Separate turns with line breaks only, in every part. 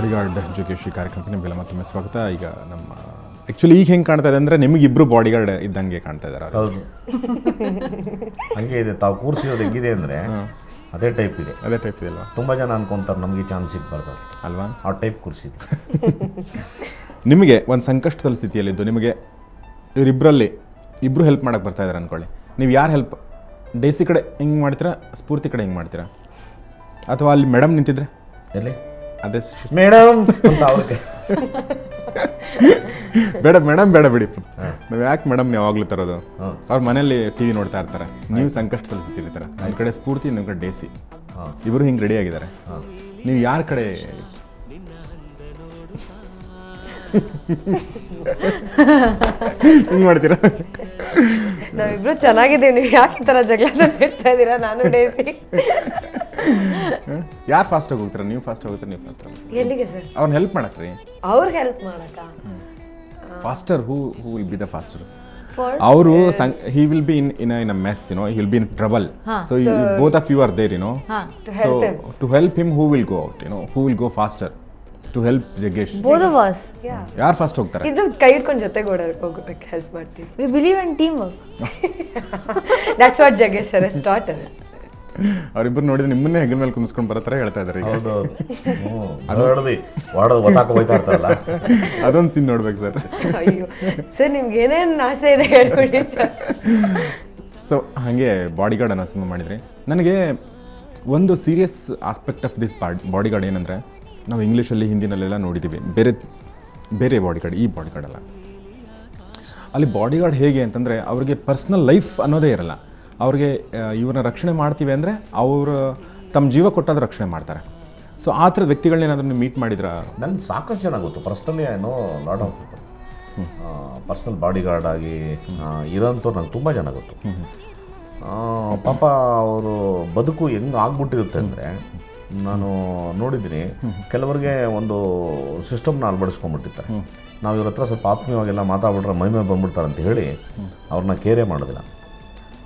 Bodyguard ಜೋಗೇಶ್ ಕಾರ್ಯಕ್ರಮಕ್ಕೆ ನಿಮಗೆಲ್ಲ ಮತ್ತೊಮ್ಮೆ ಸ್ವಾಗತ. ಈಗ ನಮ್ಮ ಆ್ಯಕ್ಚುಲಿ ಈಗ ಹೆಂಗೆ ಕಾಣ್ತಾ ಇದೆ ಅಂದರೆ ನಿಮಗಿಬ್ಬರು ಬಾಡಿಗಾರ್ಡ್ ಇದ್ದಂಗೆ ಕಾಣ್ತಾ ಇದ್ದಾರೆ.
ಹೌದು, ಹಂಗೆ ಇದೆ. ತಾವು ಕೂರಿಸಿರೋದು ಹೆಂಗಿದೆ ಅಂದರೆ ಅದೇ ಟೈಪ್ ಇದೆ
ಅಲ್ವಾ?
ತುಂಬ ಜನ ಅನ್ಕೊಂತಾರೆ ನಮಗೆ ಚಾನ್ಸ್ ಸಿಗ್ಬಾರ್ದು
ಅಲ್ವಾ?
ಆ ಟೈಪ್ ಕೂರಿಸಿದ್ದು.
ನಿಮಗೆ ಒಂದು ಸಂಕಷ್ಟದ ಸ್ಥಿತಿಯಲ್ಲಿದ್ದು ನಿಮಗೆ ಇವರಿಬ್ಬರಲ್ಲಿ ಇಬ್ಬರು ಹೆಲ್ಪ್ ಮಾಡೋಕ್ಕೆ ಬರ್ತಾ ಇದ್ದಾರೆ ಅಂದ್ಕೊಳ್ಳಿ, ನೀವು ಯಾರು ಹೆಲ್ಪ್ ಡೇಸಿ ಕಡೆ ಹೆಂಗೆ ಮಾಡ್ತೀರಾ, ಸ್ಫೂರ್ತಿ ಕಡೆ ಹೆಂಗೆ ಮಾಡ್ತೀರಾ? ಅಥವಾ ಅಲ್ಲಿ ಮೇಡಮ್ ನಿಂತಿದ್ರೆ
ಎಲ್ಲಿ
ಅದೇ
ಮೇಡಮ್ ಅಂತ ಅವ್ರಿಗೆ
ಬೇಡ ಮೇಡಮ್ ಬೇಡ ಬಿಡಿ, ನಾವು ಯಾಕೆ ಮೇಡಮ್ ನೀವು ಯಾವಾಗಲೂ ತರೋದು? ಅವ್ರ ಮನೇಲಿ ಟಿ ವಿ ನೋಡ್ತಾ ಇರ್ತಾರೆ, ನೀವು ಸಂಕಷ್ಟದಲ್ಲಿ ಸ್ಥಿತಿಲಿರ್ತಾರೆ. ಒಂದು ಕಡೆ ಸ್ಫೂರ್ತಿ, ಇನ್ನೊಂದು ಕಡೆ ಡೇಸಿ, ಇವರು ಹಿಂಗೆ ರೆಡಿ ಆಗಿದ್ದಾರೆ. ನೀವು ಯಾರ ಕಡೆ ಹಿಂಗೆ ಮಾಡ್ತೀರಾ?
ನಾವಿಬ್ರು ಚೆನ್ನಾಗಿದ್ದೀವಿ, ನೀವು ಯಾಕೆ ಈ ಥರ ಜಗಳ ಹೇಳ್ತಾ ಇದ್ದೀರಾ? ನಾನು ಡೇಸಿ
ಯಾರು ಫಾಸ್ಟಾಗಿ ಹೋಗ್ತೀರಾ? ನೀವು ಫಾಸ್ಟ್ ಹೋಗ್ತೀರಾ? ನೀವು ಫಾಸ್ಟ್ ಹೋಗ್ತೀರಾ?
ಎಲ್ಲಿಗೆ ಸರ್?
ಅವ್ರನ್ನ ಹೆಲ್ಪ್ ಮಾಡಕ್ರಿ.
ಅವ್ರಿಗೆ ಹೆಲ್ಪ್ ಮಾಡಕ್ಕ
faster who will be the faster? ಅವರು he will be in a mess, you know, he will be in trouble. So both of you are there, you know. So to help him, who will go out, you know, who will go faster to help Jagesh?
Both of us.
ಯಾರು fast ಹೋಗ್ತಾರೆ?
ಇದ್ರ ಕೈ ಹಿಡ್ಕೊಂಡು ಜೊತೆಗೆ ಹೋಗೋದಕ್ಕೆ help ಮಾಡ್ತೀವಿ.
We believe in teamwork.
That's what Jagesh sir has taught us.
ಅವರಿಬ್ಬರು ನೋಡಿದ್ರೆ ನಿಮ್ಮನ್ನೇ ಹೆಗಲ ಮೇಲೆ ಕುಂದಿಸ್ಕೊಂಡು ಬರೋ ಥರ ಹೇಳ್ತಾ ಇದ್ದಾರೆ. ಅದೊಂದು ಸೀನ್ ನೋಡ್ಬೇಕು ಸರ್.
ಅಯ್ಯೋ ಸರ್, ನಿಮ್ಗೆ ಏನೇನು ಆಸೆ ಇದೆ ಹೇಳ್ಬಿಡಿ ಸರ್.
ಸೊ ಹಾಗೆ ಬಾಡಿಗಾರ್ಡ್ ಅನ್ನೋ ಸಿನಿಮಾ ಮಾಡಿದ್ರಿ. ನನಗೆ ಒಂದು serious aspect of this bodyguard ಏನಂದರೆ, ನಾವು ಇಂಗ್ಲೀಷಲ್ಲಿ ಹಿಂದಿನಲ್ಲೆಲ್ಲ ನೋಡಿದ್ದೀವಿ ಬೇರೆ ಬಾಡಿಗಾರ್ಡ್, ಈ ಬಾಡಿಗಾರ್ಡ್ ಅಲ್ಲ. ಅಲ್ಲಿ ಬಾಡಿಗಾರ್ಡ್ ಹೇಗೆ ಅಂತಂದರೆ ಅವ್ರಿಗೆ ಪರ್ಸ್ನಲ್ ಲೈಫ್ ಅನ್ನೋದೇ ಇರಲ್ಲ. ಅವ್ರಿಗೆ ಇವ್ರನ್ನ ರಕ್ಷಣೆ ಮಾಡ್ತೀವಿ ಅಂದರೆ ಅವರು ತಮ್ಮ ಜೀವ ಕೊಟ್ಟಾದ್ರೂ ರಕ್ಷಣೆ ಮಾಡ್ತಾರೆ. ಸೊ ಆ ಥರದ ವ್ಯಕ್ತಿಗಳನ್ನೇನಾದ್ರೂ ನೀವು ಮೀಟ್ ಮಾಡಿದ್ರ?
ನನಗೆ ಸಾಕಷ್ಟು ಜನ ಗೊತ್ತು personally. I know lot of personal bodyguard ಆಗಿ ಇರೋಂಥವ್ರು ನಂಗೆ ತುಂಬ ಜನ ಗೊತ್ತು. ಪಾಪ ಅವರು ಬದುಕು ಹೆಂಗೆ ಆಗ್ಬಿಟ್ಟಿರುತ್ತೆ ಅಂದರೆ, ನಾನು ನೋಡಿದ್ದೀನಿ ಕೆಲವರಿಗೆ ಒಂದು ಸಿಸ್ಟಮ್ನ ಅಳವಡಿಸ್ಕೊಂಡ್ಬಿಟ್ಟಿರ್ತಾರೆ. ನಾವು ಇವ್ರ ಹತ್ರ ಸ್ವಲ್ಪ ಆತ್ಮೀಯವಾಗೆಲ್ಲ ಮಾತಾಡ್ಬಿಟ್ರೆ ಮೈ ಮೇಲೆ ಬಂದ್ಬಿಡ್ತಾರೆ ಅಂತ ಹೇಳಿ ಅವ್ರನ್ನ ಕೇರೇ ಮಾಡೋದಿಲ್ಲ.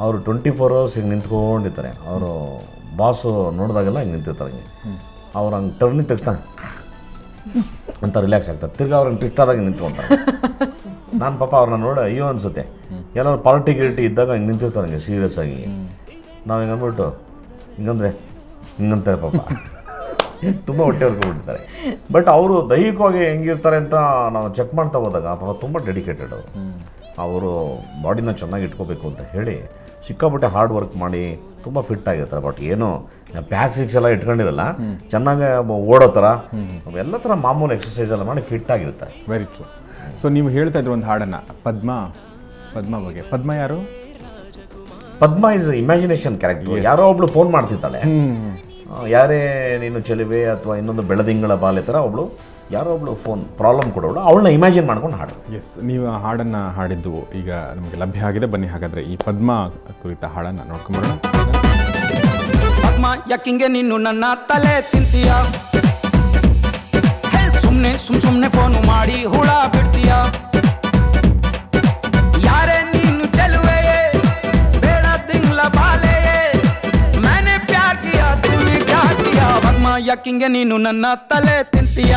ಅವರು 24 hours ಹಿಂಗೆ ನಿಂತ್ಕೊಂಡಿರ್ತಾರೆ. ಅವರು ಬಾಸು ನೋಡಿದಾಗೆಲ್ಲ ಹಿಂಗೆ ನಿಂತಿರ್ತಾರೆ. ಹಿಂಗೆ ಅವ್ರು ಹಂಗೆ ಟರ್ನಿಗೆ ತಕ್ಷಣ ಅಂತ ರಿಲ್ಯಾಕ್ಸ್ ಆಗ್ತಾರೆ. ತಿರ್ಗಿ ಅವ್ರಿಗೆ ಟ್ವಿಸ್ಟ್ ಆದಾಗ ನಿಂತ್ಕೊಂತಾರೆ. ನಾನು ಪಾಪ ಅವ್ರನ್ನ ನೋಡಿ ಅಯ್ಯೋ ಅನಿಸುತ್ತೆ. ಎಲ್ಲರೂ ಪಾರ್ಟಿ ಗಿರ್ಟಿ ಇದ್ದಾಗ ಹಿಂಗೆ ನಿಂತಿರ್ತಾರೆ ಹಿಂಗೆ ಸೀರಿಯಸ್ ಆಗಿ. ನಾವು ಹಿಂಗೆ ಅಂದ್ಬಿಟ್ಟು ಹಿಂಗಂದರೆ ಹಿಂಗಂತಾರೆ ಪಾಪ, ತುಂಬ ಹೊಟ್ಟೆ ಹೊರ್ಕೊಂಡ್ಬಿಡ್ತಾರೆ. ಬಟ್ ಅವರು ದೈಹಿಕವಾಗಿ ಹೆಂಗಿರ್ತಾರೆ ಅಂತ ನಾವು ಚೆಕ್ ಮಾಡ್ತಾ ಹೋದಾಗ ಪಾಪ ತುಂಬ ಡೆಡಿಕೇಟೆಡ್ ಅವರು ಬಾಡಿನ ಚೆನ್ನಾಗಿ ಇಟ್ಕೋಬೇಕು ಅಂತ ಹೇಳಿ ಸಿಕ್ಕಾಪಟ್ಟೆ ಹಾರ್ಡ್ ವರ್ಕ್ ಮಾಡಿ ತುಂಬ ಫಿಟ್ ಆಗಿರ್ತಾರೆ. ಬಟ್ ಏನು ಪ್ಯಾಕ್ ಸಿಕ್ಸ್ ಎಲ್ಲ ಇಟ್ಕೊಂಡಿರಲ್ಲ, ಚೆನ್ನಾಗಿ ಓಡೋ ಥರ ಎಲ್ಲ ಥರ ಮಾಮೂಲು ಎಕ್ಸಸೈಸ್ ಎಲ್ಲ ಮಾಡಿ ಫಿಟ್ ಆಗಿರ್ತಾರೆ.
Very true. ಸೊ ನೀವು ಹೇಳ್ತಾ ಇದ್ರು ಒಂದು ಹಾಡನ್ನು, ಪದ್ಮ ಬಗ್ಗೆ. ಪದ್ಮ ಯಾರು?
ಪದ್ಮ ಇಸ್ ಇಮ್ಯಾಜಿನೇಷನ್ ಕ್ಯಾರೆಕ್ಟರ್. ಯಾರೋ ಒಬ್ಳು ಫೋನ್ ಮಾಡ್ತಿದ್ದಾಳೆ, ಯಾರೇ ನೀನು ಚೆಲುವೆ ಅಥವಾ ಇನ್ನೊಂದು ಬೆಳದಿಂಗಳ ಬಾಲೆ ಥರ ಯಾರೋ ಒಬ್ಳು ಫೋನ್ ಪ್ರಾಬ್ಲಮ್ ಕೊಡೋಳು, ಅವಳನ್ನ ಇಮ್ಯಾಜಿನ್ ಮಾಡ್ಕೊಂಡು ಹಾಡು.
ಎಸ್, ನೀವು ಆ ಹಾಡನ್ನು ಹಾಡಿದ್ದು ಈಗ ನಮಗೆ ಲಭ್ಯ ಆಗಿದೆ. ಬನ್ನಿ ಹಾಗಾದರೆ ಈ ಪದ್ಮ ಕುರಿತ ಹಾಡನ್ನು ನೋಡ್ಕೊಂಬರೋಣ.
ಪದ್ಮ ಯಾಕಿಂಗೆ ನೀನು ನನ್ನ ತಲೆ ತಿಂತೀಯ, ಸುಮ್ಮನೆ ಫೋನು ಮಾಡಿ ಹುಳ ಬಿಡ್ತೀಯ. ಯಾರೇ ನೀನು ಚೆಲುವೆಯೇ ಬೇಡ ದಿಂಗ್ಲ ಬಾಲೆಯೇ, मैंने प्यार किया तूने क्या किया. ಪದ್ಮ ಯಾಕಿಂಗೆ ನೀನು ನನ್ನ ತಲೆ ತಿಂತೀಯ,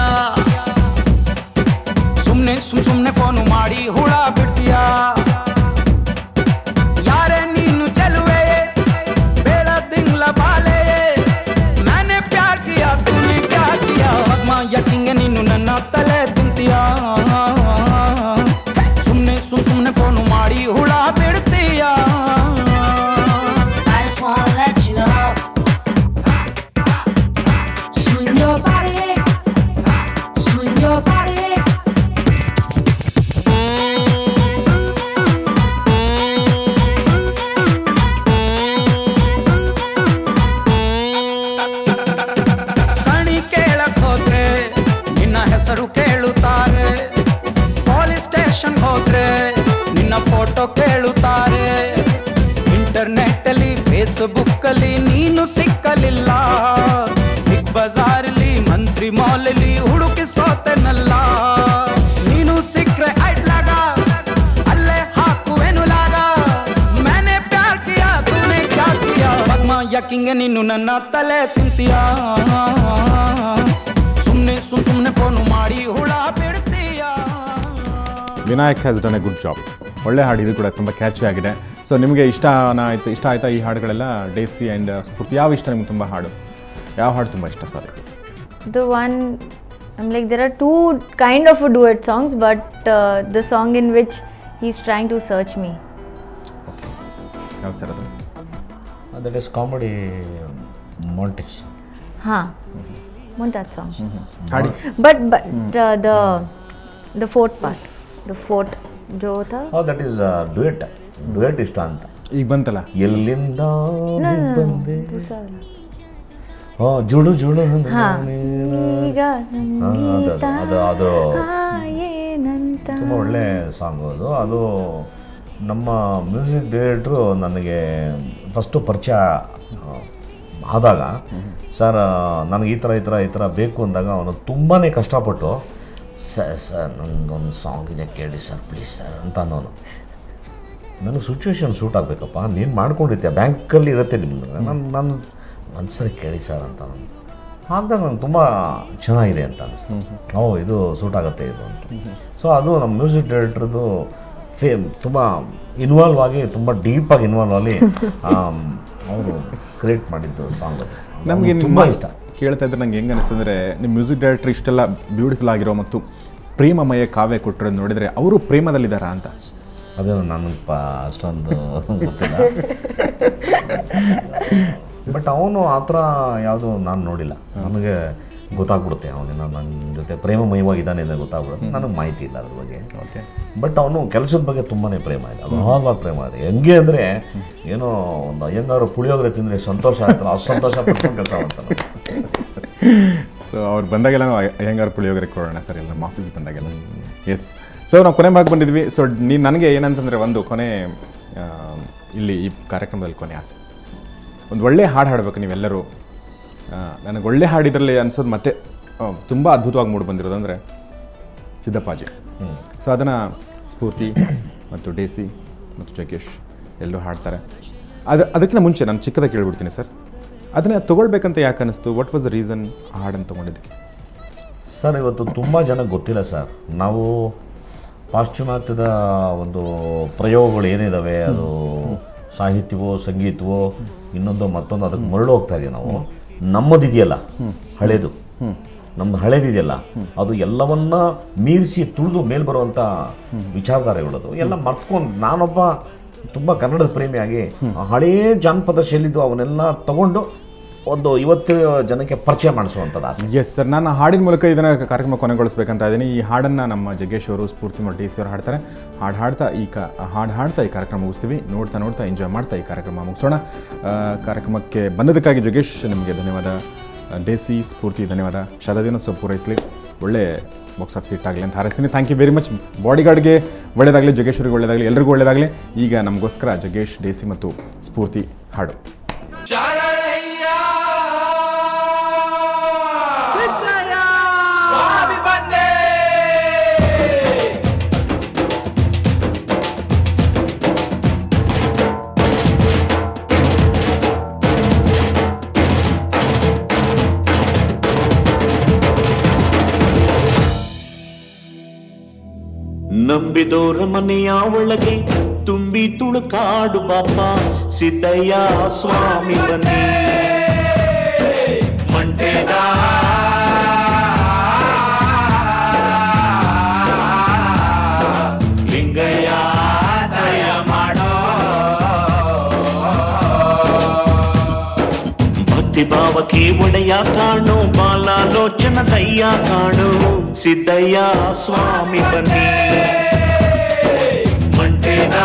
ಸುಮ್ಮನೆ ಫೋನು ಮಾಡಿ ಹುಳ ಬಿಡ್ತೀಯ. ಯಾರೇ ನೀನು ಚೆಲುವೆಯೇ ಬೇಡ ದಿಂಗ್ಲ ಬಾಲೆಯೇ, मैंने प्यार किया तूने क्या किया. ಪದ್ಮ ಯಾಕಿಂಗೆ ನೀನು ನನ್ನ ತಲೆ ತಿಂತೀಯ, ಸುಮ್ಮನೆ ಫೋನು ಮಾಡಿ ಹುಳ ಬಿಡ್ತೀಯ. ಕೇಳುತ್ತಾರೆ ಪೊಲೀಸ್ ಸ್ಟೇಷನ್ ಹೋದ್ರೆ ನಿನ್ನ ಫೋಟೋ ಕೇಳುತ್ತಾರೆ. ಇಂಟರ್ನೆಟ್ ಅಲ್ಲಿ ಫೇಸ್ಬುಕ್ ಅಲ್ಲಿ ನೀನು ಸಿಕ್ಕಲಿಲ್ಲ, ಬಿಗ್ ಬಜಾರ್ಲಿ ಮಂತ್ರಿ ಮಾಲಲ್ಲಿ ಹುಡುಕಿ ಸೋತೆನಲ್ಲ. ನೀನು ಸಿಕ್ರೆ ಐಡ್ಲಾಗ ಅಲ್ಲೇ ಹಾಕುವೆನು ಲಾಗ, मैंने प्यार किया तूने क्या किया. ಪದ್ಮ ಯಾಕಿಂಗೆ ನೀನು ನನ್ನ ತಲೆ ತಿಂತೀಯ, ಸುಮ್ಮನೆ ಫೋನು ಮಾಡಿ ಹುಳ ಬಿಡ್ತೀಯ.
Vinayak has done a good job. ಒಳ್ಳೆ ಹಾಡು, ಇದು ಕೂಡ ತುಂಬ ಕ್ಯಾಚಿ ಆಗಿದೆ. ಸೊ ನಿಮಗೆ ಇಷ್ಟ ಆಯಿತಾ ಈ ಹಾಡುಗಳೆಲ್ಲ? ಡೇಸಿ ಆ್ಯಂಡ್ ಸ್ಫೂರ್ತಿ ಯಾವ ಇಷ್ಟ ನಿಮ್ಗೆ ತುಂಬ ಹಾಡು? ಯಾವ ಹಾಡು ತುಂಬ ಇಷ್ಟ sir?
The one, I'm like, there are two kind of a duet songs, but the song in which he's trying to search me.
Okay, ಯಾವ್ದು ಸರ್ ಅದು?
That is comedy montage.
Huh. Want that song?
ಹಾಡಿ.
But the fourth part, the fourth jo tha.
That is duet ಇಷ್ಟ ಅಂತ.
ಈಗ ಬಂತಲ್ಲ
ಎಲ್ಲಿಂದ ಬಂದೆ
दूसरा
ಜುಡು ಜುಡು
ಈಗ
ಅದು
ಏನಂತ
ತುಂಬ ಒಳ್ಳೆ ಸಾಂಗ್ ಅದು ನಮ್ಮ ಮ್ಯೂಸಿಕ್ ಡೈರೆಕ್ಟ್ರು ನನಗೆ ಫಸ್ಟು ಪರಿಚಯ ಆದಾಗ, ಸರ್ ನನಗೆ ಈ ಥರ ಬೇಕು ಅಂದಾಗ ಅವನು ತುಂಬಾ ಕಷ್ಟಪಟ್ಟು ಸರ್ ನನಗೊಂದು ಸಾಂಗ್ ಇದೆ ಕೇಳಿ ಸರ್ ಪ್ಲೀಸ್ ಸರ್ ಅಂತ ಅನ್ನೋನು. ನನಗೆ ಸಿಚುವೇಶನ್ ಸೂಟ್ ಆಗಬೇಕಪ್ಪ, ನೀನು ಮಾಡ್ಕೊಂಡಿರ್ತೀಯ, ಬ್ಯಾಂಕಲ್ಲಿ ಇರುತ್ತೆ ನಿಮ್ದು, ನಾನು ಒಂದು ಸರಿ ಕೇಳಿ ಸರ್ ಅಂತ ನಾನು ಹಾಕಿದಾಗ ನಂಗೆ ತುಂಬ ಚೆನ್ನಾಗಿದೆ ಅಂತ ಅನ್ನಿಸ್ತು. ಇದು ಸೂಟ್ ಆಗುತ್ತೆ ಇದು ಅಂತ. ಸೊ ಅದು ನಮ್ಮ ಮ್ಯೂಸಿಕ್ ಡೈರೆಕ್ಟ್ರದ್ದು ತುಂಬ ಇನ್ವಾಲ್ವ್ ಆಗಿ, ತುಂಬ ಡೀಪಾಗಿ ಇನ್ವಾಲ್ವ್ ಆಗಿ ಅವರು ಕ್ರಿಯೇಟ್ ಮಾಡಿದ್ದು ಸಾಂಗ್.
ನಮಗೆ
ತುಂಬ ಇಷ್ಟ.
ಕೇಳ್ತಾ ಇದ್ರೆ ನಂಗೆ ಹೆಂಗೆ ಅನಿಸ್ತದೆ ಅಂದರೆ, ನಿಮ್ಮ ಮ್ಯೂಸಿಕ್ ಡೈರೆಕ್ಟರ್ ಇಷ್ಟೆಲ್ಲ ಬ್ಯೂಟಿಫುಲ್ ಆಗಿರೋ ಮತ್ತು ಪ್ರೇಮಮಯ ಕಾವ್ಯ ಕೊಟ್ಟಿರೋದು ನೋಡಿದರೆ ಅವರು ಪ್ರೇಮದಲ್ಲಿದ್ದಾರಾ ಅಂತ.
ಅದೇನು ನನಗೆ ಅಷ್ಟೊಂದು ಗೊತ್ತಿಲ್ಲ, ಬಟ್ ಅವನು ಆ ಥರ ಯಾವುದು ನಾನು ನೋಡಿಲ್ಲ. ನನಗೆ ಗೊತ್ತಾಗ್ಬಿಡುತ್ತೆ ಅವನೇನೋ ನನ್ನ ಜೊತೆ ಪ್ರೇಮಮಯವಾಗಿದ್ದಾನೆ ಅಂತ ಗೊತ್ತಾಗ್ಬಿಡುತ್ತೆ. ನನಗೆ ಮಾಹಿತಿ ಇಲ್ಲ ಅದ್ರ ಬಗ್ಗೆ.
ಓಕೆ,
ಬಟ್ ಅವನು ಕೆಲಸದ ಬಗ್ಗೆ ತುಂಬಾ ಪ್ರೇಮ ಇದೆ, ಅಗಾಧವಾದ ಪ್ರೇಮ ಇದೆ. ಹೆಂಗೆ ಅಂದರೆ ಏನೋ ಒಂದು ಹೆಂಗಾದ್ರು ಪುಳಿಯೋಗರೆ ತಿಂದರೆ ಸಂತೋಷ ಆಗ್ತಾರೆ, ಅಷ್ಟು ಸಂತೋಷ ಪಡ್ಕೊಂಡು ಕೆಲಸ ಮಾಡ್ತಾನೆ.
ಸೊ ಅವ್ರು ಬಂದಾಗೆಲ್ಲ ನಾವು ಹೆಂಗಾರು ಪುಳಿಯೋಗರೆ ಕೊಡೋಣ ಸರ್, ಎಲ್ಲ ನಮ್ಮ ಆಫೀಸ್ ಬಂದಾಗೆಲ್ಲ. ಎಸ್, ಸೊ ನಾವು ಕೊನೆ ಭಾಗ ಬಂದಿದ್ವಿ. ಸೊ ನನಗೆ ಏನಂತಂದರೆ, ಒಂದು ಕೊನೆ ಇಲ್ಲಿ ಈ ಕಾರ್ಯಕ್ರಮದಲ್ಲಿ ಕೊನೆ ಆಸೆ, ಒಂದು ಒಳ್ಳೆ ಹಾಡು ಹಾಡಬೇಕು ನೀವೆಲ್ಲರೂ. ನನಗೆ ಒಳ್ಳೆ ಹಾಡಿದ್ರಲ್ಲಿ ಅನ್ಸೋದು ಮತ್ತೆ ತುಂಬ ಅದ್ಭುತವಾಗಿ ಮೂಡಿ ಬಂದಿರೋದು ಅಂದರೆ ಸಿದ್ದಪ್ಪಾಜಿ. ಸೊ ಅದನ್ನು ಸ್ಫೂರ್ತಿ ಮತ್ತು ಡೇಸಿ ಮತ್ತು ಜಗ್ಗೇಶ್ ಎಲ್ಲರೂ ಹಾಡ್ತಾರೆ. ಅದಕ್ಕಿಂತ ಮುಂಚೆ ನಾನು ಚಿಕ್ಕದಾಗಿ ಕೇಳ್ಬಿಡ್ತೀನಿ ಸರ್, ಅದನ್ನು ತೊಗೊಳ್ಬೇಕಂತ ಯಾಕೆ ಅನ್ನಿಸ್ತು? ವಾಟ್ ವಾಸ್ ದ ರೀಸನ್ ಆ ಹಾಡನ್ನು ತೊಗೊಂಡಿದ್ದಕ್ಕೆ?
ಸರ್, ಇವತ್ತು ತುಂಬ ಜನಕ್ಕೆ ಗೊತ್ತಿಲ್ಲ ಸರ್. ನಾವು ಪಾಶ್ಚಿಮಾತ್ಯದ ಒಂದು ಪ್ರಯೋಗಗಳು ಏನಿದ್ದಾವೆ, ಅದು ಸಾಹಿತ್ಯವೋ ಸಂಗೀತವೋ ಇನ್ನೊಂದು ಮತ್ತೊಂದು, ಅದಕ್ಕೆ ಮರಳು ಹೋಗ್ತಾ ಇದೀವಿ ನಾವು. ನಮ್ಮದಿದೆಯಲ್ಲ ಹಳೇದು, ನಮ್ದು ಹಳೇದಿದೆಯಲ್ಲ, ಅದು ಎಲ್ಲವನ್ನ ಮೀರಿಸಿ ತುಳಿದು ಮೇಲೆ ಬರುವಂಥ ವಿಚಾರಧಾರೆಗಳದು ಎಲ್ಲ ಮರ್ತ್ಕೊಂಡು, ನಾನೊಬ್ಬ ತುಂಬ ಕನ್ನಡದ ಪ್ರೇಮಿಯಾಗಿ ಹಳೇ ಜಾನಪದ ಶೈಲಿದ್ದು ಅವನ್ನೆಲ್ಲ ತಗೊಂಡು ಒಂದು ಇವತ್ತು ಜನಕ್ಕೆ ಪರಿಚಯ ಮಾಡಿಸುವಂಥದ್ದು ಆಸೆ.
ಎಸ್ ಸರ್, ನಾನು ಹಾಡಿನ ಮೂಲಕ ಇದನ್ನು ಕಾರ್ಯಕ್ರಮ ಕೊನೆಗೊಳಿಸ್ಬೇಕಂತ ಇದ್ದೀನಿ. ಈ ಹಾಡನ್ನು ನಮ್ಮ ಜಗ್ಗೇಶ್ ಅವರು, ಸ್ಫೂರ್ತಿ ಮತ್ತು ಡಿ ಸಿ ಅವರು ಹಾಡ್ತಾರೆ. ಹಾಡು ಹಾಡ್ತಾ ಈ ಕಾರ್ಯಕ್ರಮ ಮುಗಿಸ್ತೀವಿ. ನೋಡ್ತಾ ಎಂಜಾಯ್ ಮಾಡ್ತಾ ಈ ಕಾರ್ಯಕ್ರಮ ಮುಗಿಸೋಣ. ಕಾರ್ಯಕ್ರಮಕ್ಕೆ ಬಂದದಕ್ಕಾಗಿ ಜಗ್ಗೇಶ್ ನಿಮಗೆ ಧನ್ಯವಾದ, ಡೇಸಿ ಸ್ಫೂರ್ತಿ ಧನ್ಯವಾದ. ಶತದಿನೋತ್ಸವ ಪೂರೈಸಲಿ, ಒಳ್ಳೆ ಬಾಕ್ಸ್ ಆಫೀಸ್ ಹಿಟ್ ಆಗಲಿ ಅಂತ ಹಾರೈಸ್ತೀನಿ. Thank you very much. ಬಾಡಿಗಾರ್ಡ್ಗೆ ಒಳ್ಳೆಯದಾಗಲಿ, ಜಗ್ಗೇಶ್ವರಿಗೆ ಒಳ್ಳೆಯದಾಗಲಿ, ಎಲ್ರಿಗೂ ಒಳ್ಳೆಯದಾಗಲಿ. ಈಗ ನಮಗೋಸ್ಕರ ಜಗ್ಗೇಶ್, ಡೇಸಿ ಮತ್ತು ಸ್ಫೂರ್ತಿ ಹಾಡು.
ನಂಬಿದೋರ ಮನೆಯ ಒಳಗೆ ತುಂಬಿ ತುಳುಕಾಡು ಬಾಪ ಸಿದ್ದಯ್ಯ ಸ್ವಾಮಿ ಬನ್ನಿ ಮಂಟೇದ ಲಿಂಗಯ್ಯ ದಯ ಮಾಡೋ ಭಕ್ತಿ ಭಾವಕ್ಕೆ ಒಡೆಯ ಕಾಣು ಬಾಲಾಲೋಚನ ದಯ್ಯ ಕಾಣು ಸಿದ್ದಯ್ಯ ಸ್ವಾಮಿ ಬನ್ನಿ ಮಂಟೇದ